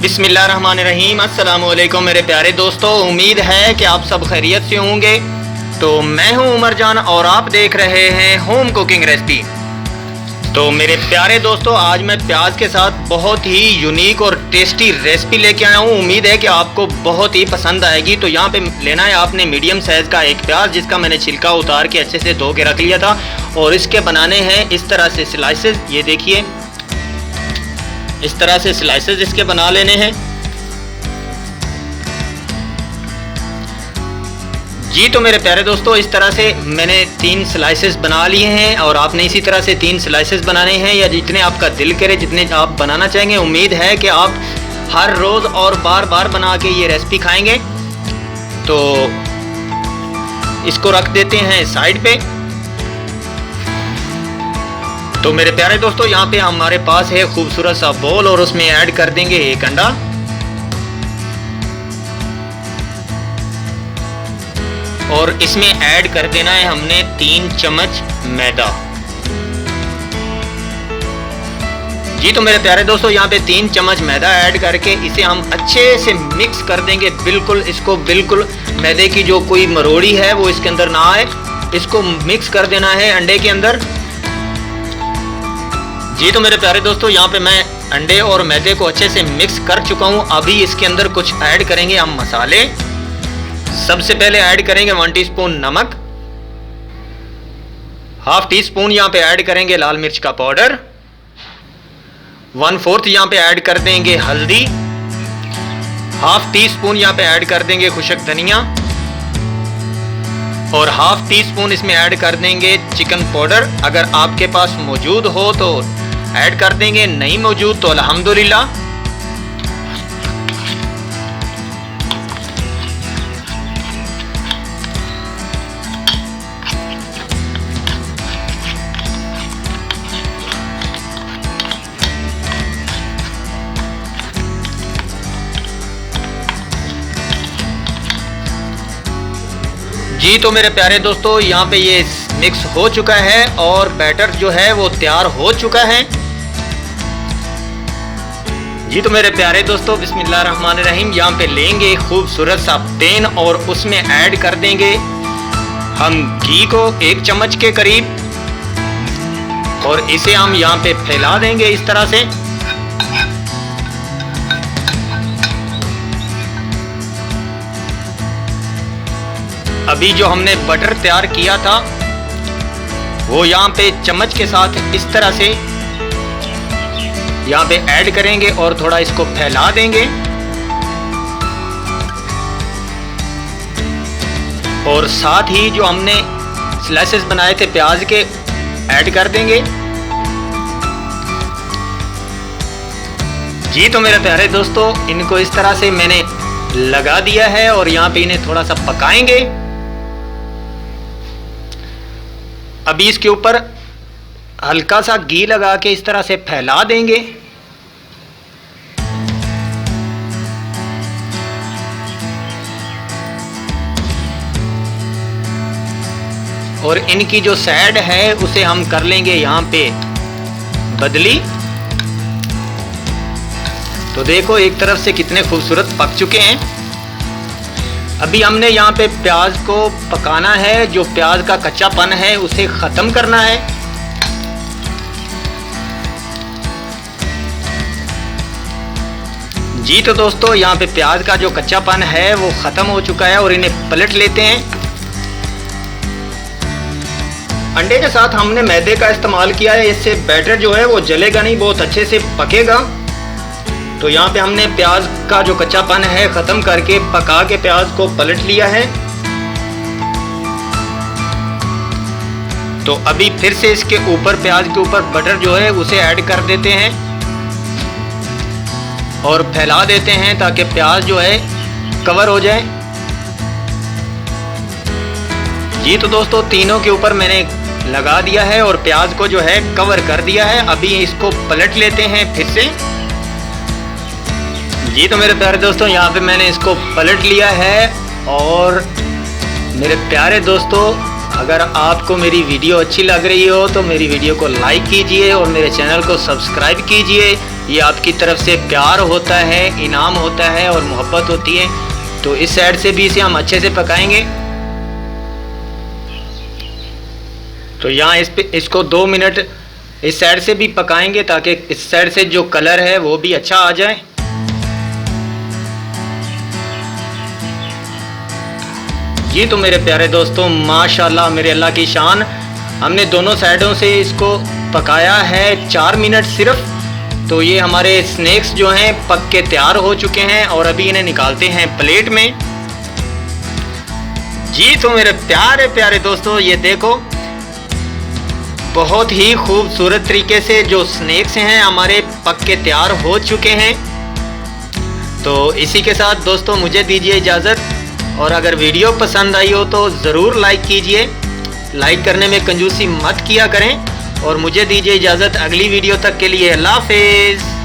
बिस्मिल्लाहिर्रहमानिर्रहीम। अस्सलाम वालेकुम मेरे प्यारे दोस्तों, उम्मीद है कि आप सब खैरियत से होंगे। तो मैं हूं उमर जान और आप देख रहे हैं होम कुकिंग रेसिपी। तो मेरे प्यारे दोस्तों, आज मैं प्याज के साथ बहुत ही यूनिक और टेस्टी रेसिपी लेके आया हूं। उम्मीद है कि आपको बहुत ही पसंद आएगी। तो यहाँ पे लेना है आपने मीडियम साइज़ का एक प्याज, जिसका मैंने छिलका उतार के अच्छे से धो के रख लिया था। और इसके बनाने हैं इस तरह से स्लाइसेस। ये देखिए, इस तरह से स्लाइसेस इसके बना लेने हैं जी। तो मेरे प्यारे दोस्तों, इस तरह से मैंने 3 स्लाइसेस बना लिए हैं और आपने इसी तरह से 3 स्लाइसेस बनाने हैं, या जितने आपका दिल करे, जितने आप बनाना चाहेंगे। उम्मीद है कि आप हर रोज़ और बार बार बना के ये रेसिपी खाएंगे। तो इसको रख देते हैं साइड पे। तो मेरे प्यारे दोस्तों, यहाँ पे हमारे पास है खूबसूरत सा बोल और उसमें ऐड कर देंगे 1 अंडा। और इसमें ऐड कर देना है हमने 3 चम्मच मैदा जी। तो मेरे प्यारे दोस्तों, यहाँ पे 3 चम्मच मैदा ऐड करके इसे हम अच्छे से मिक्स कर देंगे। बिल्कुल मैदे की जो कोई मरोड़ी है वो इसके अंदर ना आए। इसको मिक्स कर देना है अंडे के अंदर जी। तो मेरे प्यारे दोस्तों, यहाँ पे मैं अंडे और मैदे को अच्छे से मिक्स कर चुका हूँ। अभी इसके अंदर कुछ ऐड करेंगे हम मसाले। सबसे पहले ऐड करेंगे 1 टीस्पून नमक, ½ टीस्पून यहाँ पे ऐड करेंगे लाल मिर्च का पाउडर, 1/4 यहाँ पे ऐड कर देंगे हल्दी, ½ टीस्पून यहाँ पे ऐड कर देंगे खुशक धनिया, और ½ टीस्पून इसमें ऐड कर देंगे चिकन पाउडर। अगर आपके पास मौजूद हो तो ऐड कर देंगे, नहीं मौजूद तो अल्हम्दुलिल्लाह। जी तो मेरे प्यारे दोस्तों, यहाँ पे ये मिक्स हो चुका है और बैटर जो है वो तैयार हो चुका है जी। तो मेरे प्यारे दोस्तों, बिस्मिल्लाहिर्रहमानिर्रहीम, यहाँ पे लेंगे खूबसूरत सा पैन और उसमें ऐड कर देंगे हम घी को 1 चम्मच के करीब, और इसे हम यहाँ पे फैला देंगे इस तरह से। अभी जो हमने बटर तैयार किया था वो यहाँ पे चम्मच के साथ इस तरह से यहाँ पे ऐड करेंगे और थोड़ा इसको फैला देंगे। और साथ ही जो हमने स्लाइसेस बनाए थे प्याज के ऐड कर देंगे जी। तो मेरे प्यारे दोस्तों, इनको इस तरह से मैंने लगा दिया है और यहाँ पे इन्हें थोड़ा सा पकाएंगे। अभी इसके ऊपर हल्का सा घी लगा के इस तरह से फैला देंगे। और इनकी जो साइड है उसे हम कर लेंगे यहाँ पे बदली। तो देखो, एक तरफ से कितने खूबसूरत पक चुके हैं। अभी हमने यहाँ पे प्याज को पकाना है। जो प्याज का कच्चापन है उसे ख़त्म करना है जी। तो दोस्तों, यहाँ पे प्याज का जो कच्चापन है वो ख़त्म हो चुका है और इन्हें पलट लेते हैं। अंडे के साथ हमने मैदे का इस्तेमाल किया है, इससे बैटर जो है वो जलेगा नहीं, बहुत अच्छे से पकेगा। तो यहाँ पे हमने प्याज का जो कच्चापन है ख़त्म करके पका के प्याज को पलट लिया है। तो अभी फिर से इसके ऊपर, प्याज के ऊपर बटर जो है उसे ऐड कर देते हैं और फैला देते हैं ताकि प्याज जो है कवर हो जाए जी। तो दोस्तों, तीनों के ऊपर मैंने लगा दिया है और प्याज को जो है कवर कर दिया है। अभी इसको पलट लेते हैं फिर से जी। तो मेरे प्यारे दोस्तों, यहाँ पे मैंने इसको पलट लिया है। और मेरे प्यारे दोस्तों, अगर आपको मेरी वीडियो अच्छी लग रही हो तो मेरी वीडियो को लाइक कीजिए और मेरे चैनल को सब्सक्राइब कीजिए। ये आपकी तरफ से प्यार होता है, इनाम होता है और मोहब्बत होती है। तो इस साइड से भी इसे हम अच्छे से पकाएंगे। तो यहाँ इसको 2 मिनट इस साइड से भी पकाएंगे ताकि इस साइड से जो कलर है वो भी अच्छा आ जाए। जी तो मेरे प्यारे दोस्तों, माशाल्लाह मेरे अल्लाह की शान, हमने दोनों साइडों से इसको पकाया है 4 मिनट सिर्फ। तो ये हमारे स्नैक्स जो हैं पक के तैयार हो चुके हैं और अभी इन्हें निकालते हैं प्लेट में। जी तो मेरे प्यारे प्यारे दोस्तों, ये देखो बहुत ही खूबसूरत तरीके से जो स्नैक्स हैं हमारे पक के तैयार हो चुके हैं। तो इसी के साथ दोस्तों मुझे दीजिए इजाज़त, और अगर वीडियो पसंद आई हो तो ज़रूर लाइक कीजिए। लाइक करने में कंजूसी मत किया करें, और मुझे दीजिए इजाज़त अगली वीडियो तक के लिए। अल्लाह हाफ़िज़।